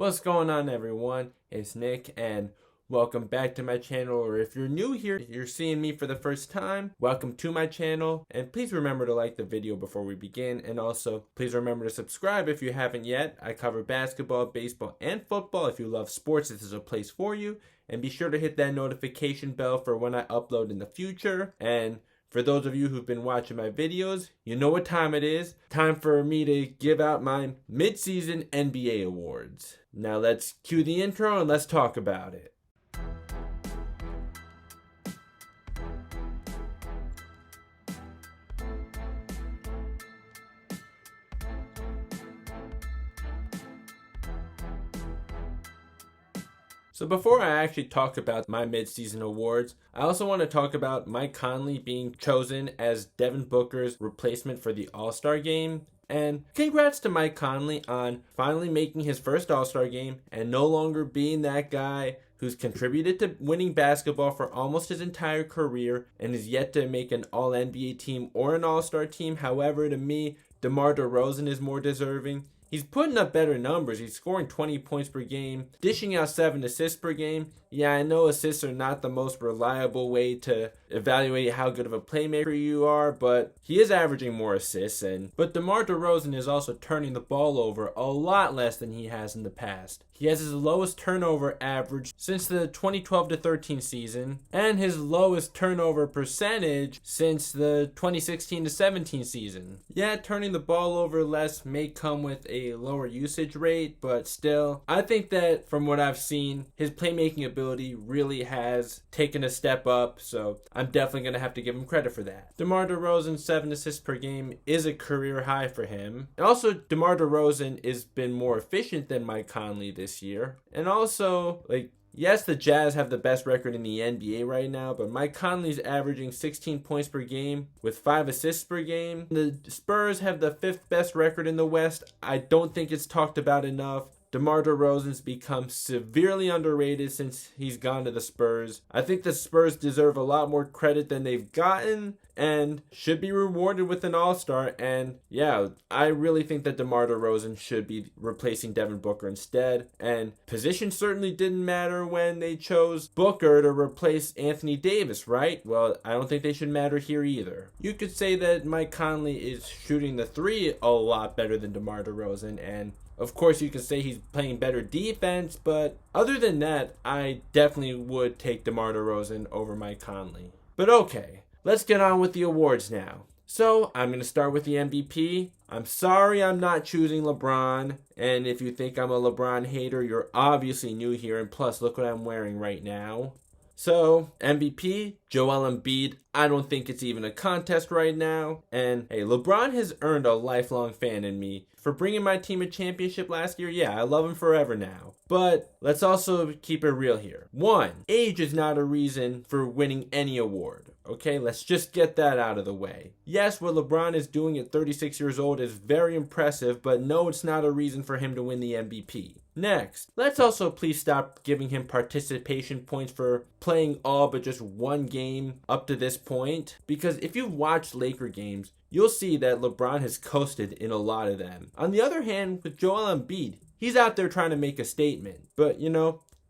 What's going on, everyone? It's Nick and welcome back to my channel, or if you're new here, you're seeing me for the first time, welcome to my channel. And please remember to like the video before we begin, and also please remember to subscribe if you haven't yet. I cover basketball, baseball, and football. If you love sports, this is a place for you. And be sure to hit that notification bell for when I upload in the future. And for those of you who've been watching my videos, you know what time it is. Time for me to give out my mid-season NBA awards. Now let's cue the intro and let's talk about it. So before I actually talk about my mid-season awards, I also want to talk about Mike Conley being chosen as Devin Booker's replacement for the All-Star game. And congrats to Mike Conley on finally making his first All-Star game and no longer being that guy who's contributed to winning basketball for almost his entire career and is yet to make an All-NBA team or an All-Star team. However, to me, DeMar DeRozan is more deserving. He's putting up better numbers. He's scoring 20 points per game, dishing out 7 assists per game. Yeah, I know assists are not the most reliable way to evaluate how good of a playmaker you are, but he is averaging more assists. But DeMar DeRozan is also turning the ball over a lot less than he has in the past. He has his lowest turnover average since the 2012-13 season, and his lowest turnover percentage since the 2016-17 season. Yeah, turning the ball over less may come with a lower usage rate, but still, I think that from what I've seen, his playmaking ability really has taken a step up, so I'm definitely going to have to give him credit for that. DeMar DeRozan's 7 assists per game is a career high for him. And also, DeMar DeRozan has been more efficient than Mike Conley this year. And also, yes, the Jazz have the best record in the NBA right now, but Mike Conley's averaging 16 points per game with 5 assists per game. The Spurs have the 5th best record in the West. I don't think it's talked about enough. DeMar DeRozan's become severely underrated since he's gone to the Spurs. I think the Spurs deserve a lot more credit than they've gotten and should be rewarded with an All-Star. And yeah, I really think that DeMar DeRozan should be replacing Devin Booker instead. And position certainly didn't matter when they chose Booker to replace Anthony Davis, right? Well, I don't think they should matter here either. You could say that Mike Conley is shooting the 3 a lot better than DeMar DeRozan, and of course, you can say he's playing better defense, but other than that, I definitely would take DeMar DeRozan over Mike Conley. But okay, let's get on with the awards now. So, I'm going to start with the MVP. I'm sorry I'm not choosing LeBron, and if you think I'm a LeBron hater, you're obviously new here, and plus, look what I'm wearing right now. So, MVP, Joel Embiid. I don't think it's even a contest right now. And hey, LeBron has earned a lifelong fan in me. For bringing my team a championship last year, yeah, I love him forever now. But let's also keep it real here. 1, age is not a reason for winning any award. Okay, let's just get that out of the way. Yes, what LeBron is doing at 36 years old is very impressive, but no, it's not a reason for him to win the MVP. Next, let's also please stop giving him participation points for playing all but just one game up to this point. Because if you've watched Laker games, you'll see that LeBron has coasted in a lot of them. On the other hand, with Joel Embiid, he's out there trying to make a statement. But,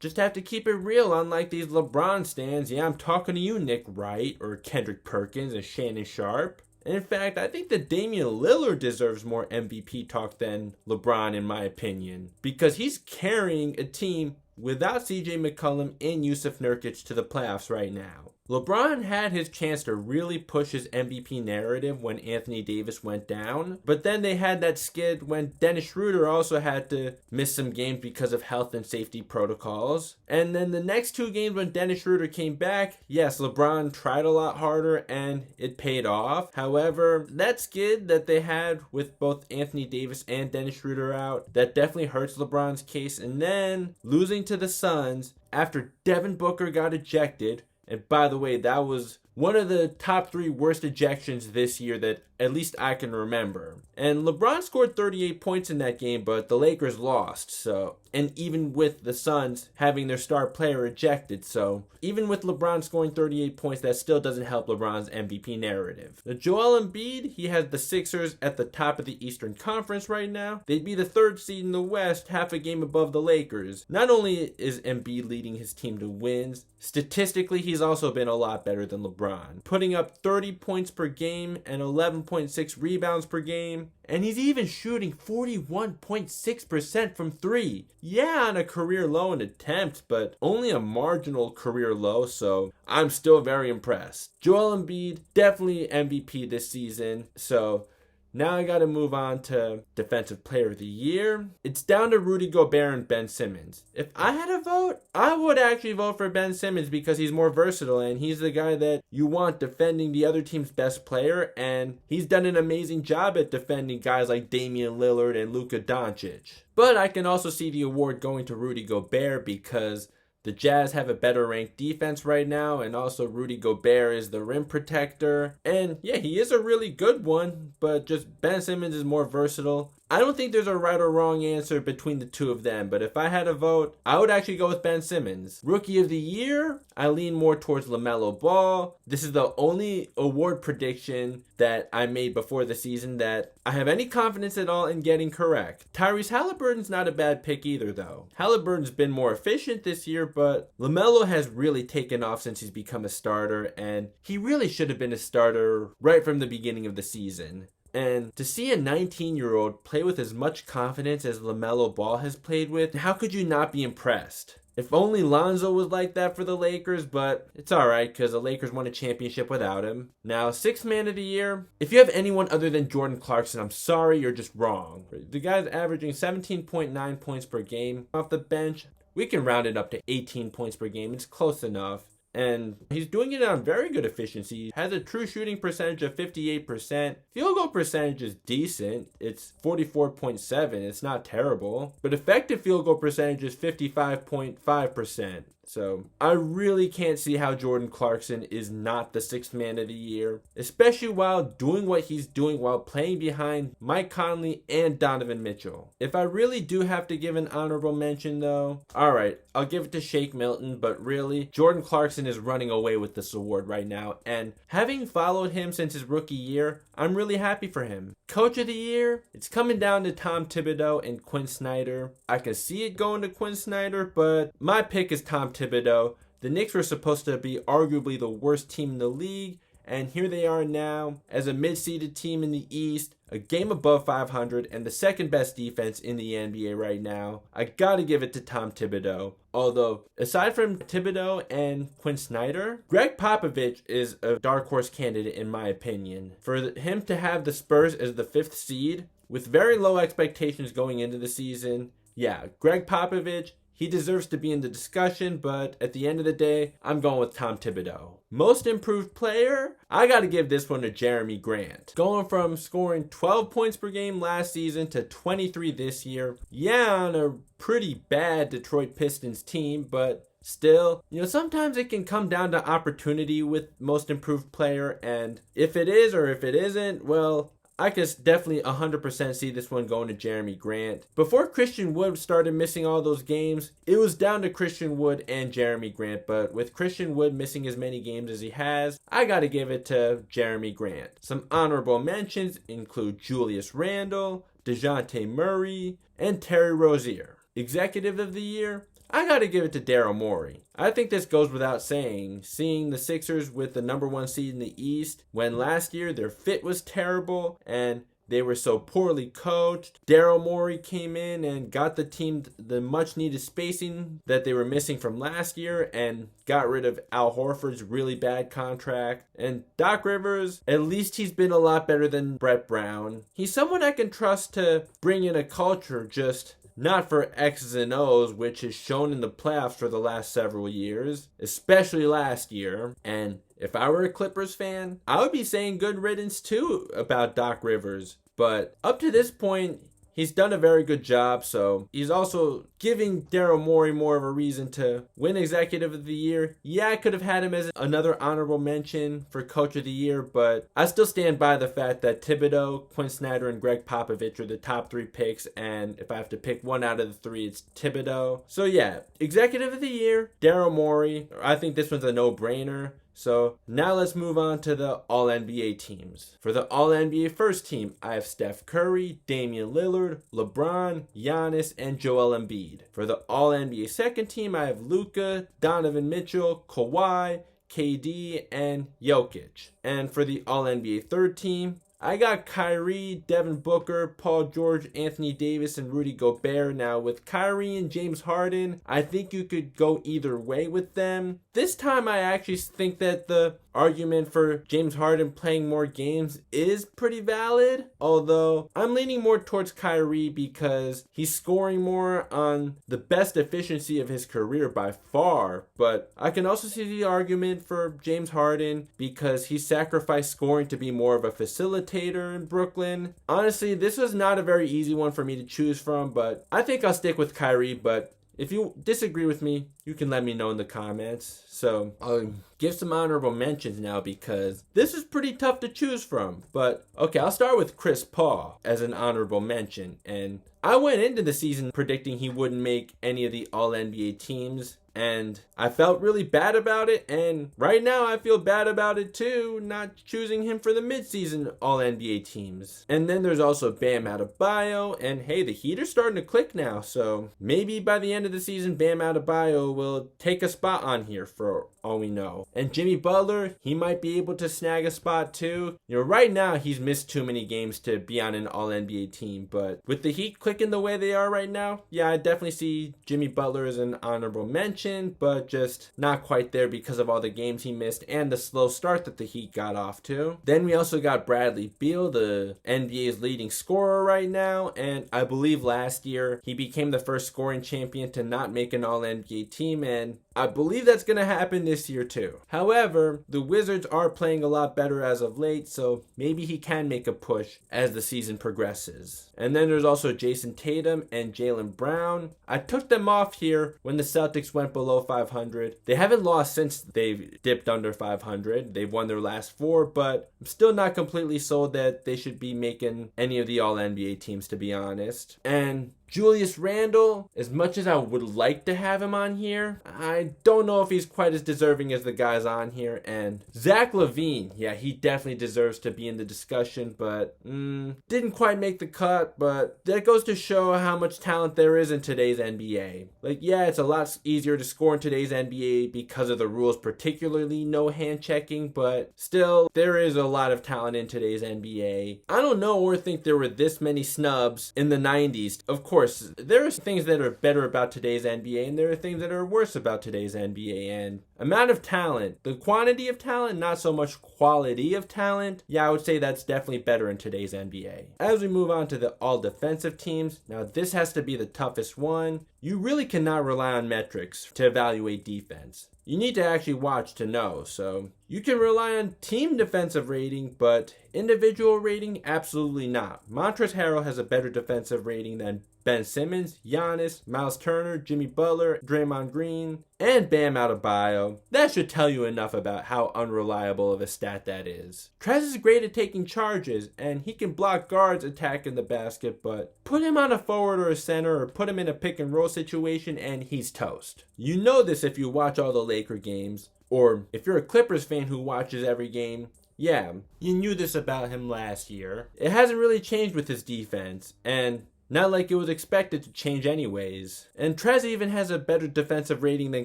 just have to keep it real, unlike these LeBron stans. Yeah, I'm talking to you, Nick Wright, or Kendrick Perkins, and Shannon Sharp. And in fact, I think that Damian Lillard deserves more MVP talk than LeBron, in my opinion, because he's carrying a team without CJ McCollum and Yusuf Nurkic to the playoffs right now. LeBron had his chance to really push his MVP narrative when Anthony Davis went down, but then they had that skid when Dennis Schroeder also had to miss some games because of health and safety protocols. And then the next 2 games when Dennis Schroeder came back, yes, LeBron tried a lot harder and it paid off. However, that skid that they had with both Anthony Davis and Dennis Schroeder out, that definitely hurts LeBron's case. And then losing to the Suns after Devin Booker got ejected. And by the way, that was one of the top 3 worst ejections this year that at least I can remember. And LeBron scored 38 points in that game, but the Lakers lost. So, and even with the Suns having their star player ejected, so even with LeBron scoring 38 points, that still doesn't help LeBron's MVP narrative. The Joel Embiid, he has the Sixers at the top of the Eastern Conference right now. They'd be the 3rd seed in the West, half a game above the Lakers. Not only is Embiid leading his team to wins, statistically he's also been a lot better than LeBron, putting up 30 points per game and 11.6 rebounds per game. And he's even shooting 41.6% from 3. Yeah, on a career low in attempts, but only a marginal career low, so I'm still very impressed. Joel Embiid, definitely MVP this season, so now I gotta move on to Defensive Player of the Year. It's down to Rudy Gobert and Ben Simmons. If I had a vote, I would actually vote for Ben Simmons because he's more versatile and he's the guy that you want defending the other team's best player, and he's done an amazing job at defending guys like Damian Lillard and Luka Doncic. But I can also see the award going to Rudy Gobert because the Jazz have a better ranked defense right now, and also Rudy Gobert is the rim protector. And yeah, he is a really good one, but just Ben Simmons is more versatile. I don't think there's a right or wrong answer between the two of them, but if I had a vote, I would actually go with Ben Simmons. Rookie of the Year, I lean more towards LaMelo Ball. This is the only award prediction that I made before the season that I have any confidence at all in getting correct. Tyrese Halliburton's not a bad pick either, though. Halliburton's been more efficient this year, but LaMelo has really taken off since he's become a starter, and he really should have been a starter right from the beginning of the season. And to see a 19-year-old play with as much confidence as LaMelo Ball has played with, how could you not be impressed? If only Lonzo was like that for the Lakers, but it's alright because the Lakers won a championship without him. Now, 6th man of the year. If you have anyone other than Jordan Clarkson, I'm sorry, you're just wrong. The guy's averaging 17.9 points per game off the bench. We can round it up to 18 points per game. It's close enough. And he's doing it on very good efficiency. Has a true shooting percentage of 58%. Field goal percentage is decent. It's 44.7. It's not terrible. But effective field goal percentage is 55.5%. So I really can't see how Jordan Clarkson is not the 6th man of the year, especially while doing what he's doing while playing behind Mike Conley and Donovan Mitchell. If I really do have to give an honorable mention though, alright, I'll give it to Shake Milton, but really, Jordan Clarkson is running away with this award right now, and having followed him since his rookie year, I'm really happy for him. Coach of the Year, it's coming down to Tom Thibodeau and Quinn Snyder. I can see it going to Quinn Snyder, but my pick is Tom Thibodeau. The Knicks were supposed to be arguably the worst team in the league, and here they are now as a mid-seeded team in the East, a game above 500, and the 2nd best defense in the NBA right now. I gotta give it to Tom Thibodeau. Although, aside from Thibodeau and Quinn Snyder, Greg Popovich is a dark horse candidate in my opinion. For him to have the Spurs as the 5th seed, with very low expectations going into the season, yeah, Greg Popovich, he deserves to be in the discussion, but at the end of the day, I'm going with Tom Thibodeau. Most improved player, I gotta give this one to Jeremy Grant. Going from scoring 12 points per game last season to 23 this year. Yeah, on a pretty bad Detroit Pistons team, but still, sometimes it can come down to opportunity with most improved player, and if it is or if it isn't, well, I can definitely 100% see this one going to Jeremy Grant. Before Christian Wood started missing all those games, it was down to Christian Wood and Jeremy Grant. But with Christian Wood missing as many games as he has, I got to give it to Jeremy Grant. Some honorable mentions include Julius Randle, DeJounte Murray, and Terry Rozier. Executive of the Year, I gotta give it to Daryl Morey. I think this goes without saying, seeing the Sixers with the number 1 seed in the East, when last year their fit was terrible and they were so poorly coached. Daryl Morey came in and got the team the much needed spacing that they were missing from last year and got rid of Al Horford's really bad contract. And Doc Rivers, at least he's been a lot better than Brett Brown. He's someone I can trust to bring in a culture, just not for X's and O's, which is shown in the playoffs for the last several years, especially last year. And if I were a Clippers fan, I would be saying good riddance too about Doc Rivers. But up to this point, he's done a very good job. So he's also giving Daryl Morey more of a reason to win Executive of the Year. Yeah, I could have had him as another honorable mention for Coach of the Year, but I still stand by the fact that Thibodeau, Quinn Snyder, and Greg Popovich are the top 3 picks, and if I have to pick one out of the 3, it's Thibodeau. So yeah, Executive of the Year, Daryl Morey. I think this one's a no-brainer. So now let's move on to the All-NBA teams. For the All-NBA first team, I have Steph Curry, Damian Lillard, LeBron, Giannis, and Joel Embiid. For the All-NBA second team, I have Luka, Donovan Mitchell, Kawhi, KD, and Jokic. And for the All-NBA third team, I got Kyrie, Devin Booker, Paul George, Anthony Davis, and Rudy Gobert. Now, with Kyrie and James Harden, I think you could go either way with them. This time, I actually think that the argument for James Harden playing more games is pretty valid, although I'm leaning more towards Kyrie because he's scoring more on the best efficiency of his career by far, but I can also see the argument for James Harden because he sacrificed scoring to be more of a facilitator in Brooklyn. Honestly, this was not a very easy one for me to choose from, but I think I'll stick with Kyrie, but if you disagree with me, you can let me know in the comments. So I'll give some honorable mentions now because this is pretty tough to choose from. But okay, I'll start with Chris Paul as an honorable mention. And I went into the season predicting he wouldn't make any of the All-NBA teams. And I felt really bad about it, and right now I feel bad about it too, not choosing him for the midseason All-NBA teams. And then there's also Bam Adebayo, and hey, the Heat are starting to click now, so maybe by the end of the season, Bam Adebayo will take a spot on here for all we know. And Jimmy Butler, he might be able to snag a spot too. You know, right now he's missed too many games to be on an All-NBA team, but with the Heat clicking the way they are right now, yeah, I definitely see Jimmy Butler as an honorable mention, but just not quite there because of all the games he missed and the slow start that the Heat got off to. Then we also got Bradley Beal, the NBA's leading scorer right now, and I believe last year he became the first scoring champion to not make an All-NBA team, and I believe that's going to happen this year too. However, the Wizards are playing a lot better as of late, so maybe he can make a push as the season progresses. And then there's also Jason Tatum and Jaylen Brown. I took them off here when the Celtics went below 500. They haven't lost since they've dipped under 500. They've won their last 4, but I'm still not completely sold that they should be making any of the All-NBA teams, to be honest. And Julius Randle, as much as I would like to have him on here, I don't know if he's quite as deserving as the guys on here. And Zach LaVine, yeah, he definitely deserves to be in the discussion, but didn't quite make the cut. But that goes to show how much talent there is in today's NBA. Like, yeah, it's a lot easier to score in today's NBA because of the rules, particularly no hand checking, but still, there is a lot of talent in today's NBA. I don't know or think there were this many snubs in the 90s. Of course, there are things that are better about today's NBA, and there are things that are worse about today's NBA. And amount of talent, the quantity of talent, not so much quality of talent. Yeah, I would say that's definitely better in today's NBA. As we move on to the all defensive teams, now this has to be the toughest one. You really cannot rely on metrics to evaluate defense. You need to actually watch to know. So you can rely on team defensive rating, but individual rating, absolutely not. Montrezl Harrell has a better defensive rating than Ben Simmons, Giannis, Miles Turner, Jimmy Butler, Draymond Green, and Bam Adebayo. That should tell you enough about how unreliable of a stat that is. Trez is great at taking charges, and he can block guards attacking the basket, but put him on a forward or a center, or put him in a pick and roll situation, and he's toast. You know this if you watch all the Laker games, or if you're a Clippers fan who watches every game. Yeah, you knew this about him last year. It hasn't really changed with his defense, and not like it was expected to change anyways. And Trez even has a better defensive rating than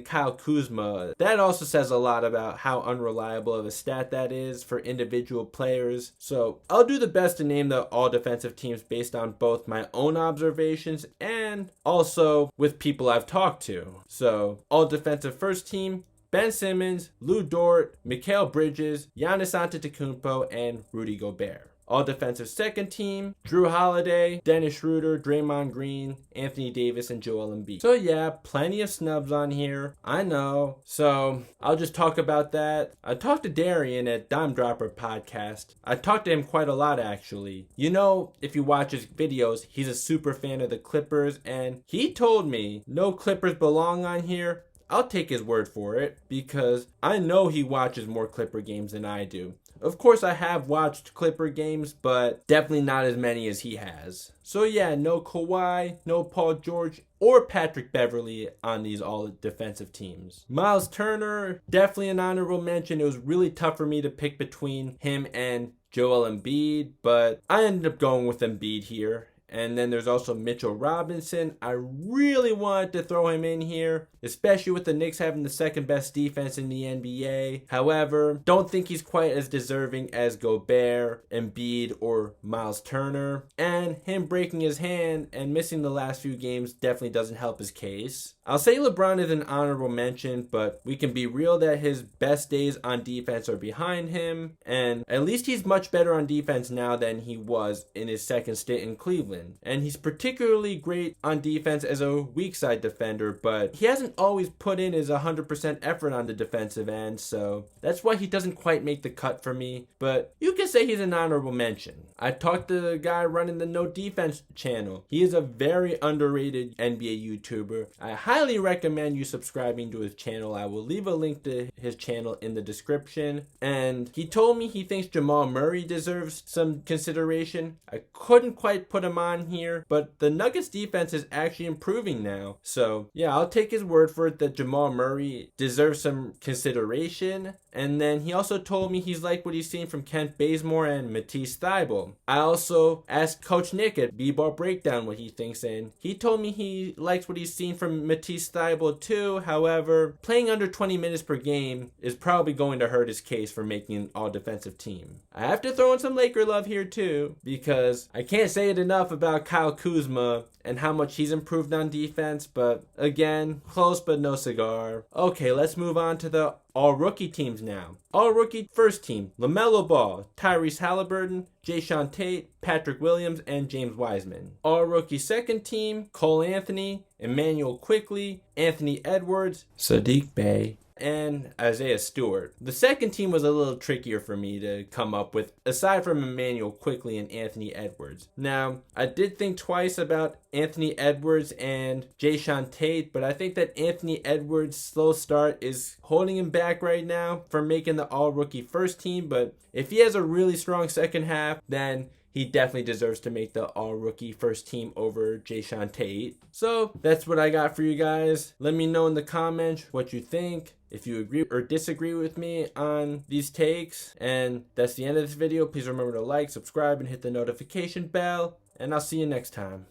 Kyle Kuzma. That also says a lot about how unreliable of a stat that is for individual players. So I'll do the best to name the all defensive teams based on both my own observations and also with people I've talked to. So all defensive first team: Ben Simmons, Lou Dort, Mikal Bridges, Giannis Antetokounmpo, and Rudy Gobert. All Defensive Second Team, Drew Holiday, Dennis Schroeder, Draymond Green, Anthony Davis, and Joel Embiid. So yeah, plenty of snubs on here. I know. So I'll just talk about that. I talked to Darian at Dime Dropper Podcast. I talked to him quite a lot, actually. You know, if you watch his videos, he's a super fan of the Clippers, and he told me no Clippers belong on here. I'll take his word for it, because I know he watches more Clipper games than I do. Of course, I have watched Clipper games, but definitely not as many as he has. So yeah, no Kawhi, no Paul George, or Patrick Beverly on these all-defensive teams. Miles Turner, definitely an honorable mention. It was really tough for me to pick between him and Joel Embiid, but I ended up going with Embiid here. And then there's also Mitchell Robinson. I really wanted to throw him in here, especially with the Knicks having the second best defense in the NBA. However, don't think he's quite as deserving as Gobert, Embiid, or Miles Turner. And him breaking his hand and missing the last few games definitely doesn't help his case. I'll say LeBron is an honorable mention, but we can be real that his best days on defense are behind him. And at least he's much better on defense now than he was in his second stint in Cleveland. And he's particularly great on defense as a weak side defender, but he hasn't always put in his 100% effort on the defensive end, so that's why he doesn't quite make the cut for me. But you can say he's an honorable mention. I talked to the guy running the No Defense channel. He is a very underrated NBA YouTuber. I highly recommend you subscribing to his channel. I will leave a link to his channel in the description. And he told me he thinks Jamal Murray deserves some consideration. I couldn't quite put him on here, but the Nuggets defense is actually improving now. So yeah, I'll take his word for it that Jamal Murray deserves some consideration. And then he also told me he's liked what he's seen from Kent Bazemore and Matisse Thybulle. I also asked Coach Nick at B-Ball Breakdown what he thinks, and he told me he likes what he's seen from Matisse Thybulle too. However, playing under 20 minutes per game is probably going to hurt his case for making an all-defensive team. I have to throw in some Laker love here too, because I can't say it enough about Kyle Kuzma and how much he's improved on defense, but again, close but no cigar. Okay, let's move on to the all-rookie teams now. All-rookie first team, LaMelo Ball, Tyrese Halliburton, Jayshawn Tate, Patrick Williams, and James Wiseman. All-rookie second team, Cole Anthony, Emmanuel Quickley, Anthony Edwards, Sadiq Bey, and Isaiah Stewart. The second team was a little trickier for me to come up with, aside from Emmanuel Quickley and Anthony Edwards. Now, I did think twice about Anthony Edwards and Jayshawn Tate, but I think that Anthony Edwards' slow start is holding him back right now from making the all-rookie first team, but if he has a really strong second half, then he definitely deserves to make the all-rookie first team over Jayshawn Tate. So that's what I got for you guys. Let me know in the comments what you think, if you agree or disagree with me on these takes. And that's the end of this video. Please remember to like, subscribe, and hit the notification bell. And I'll see you next time.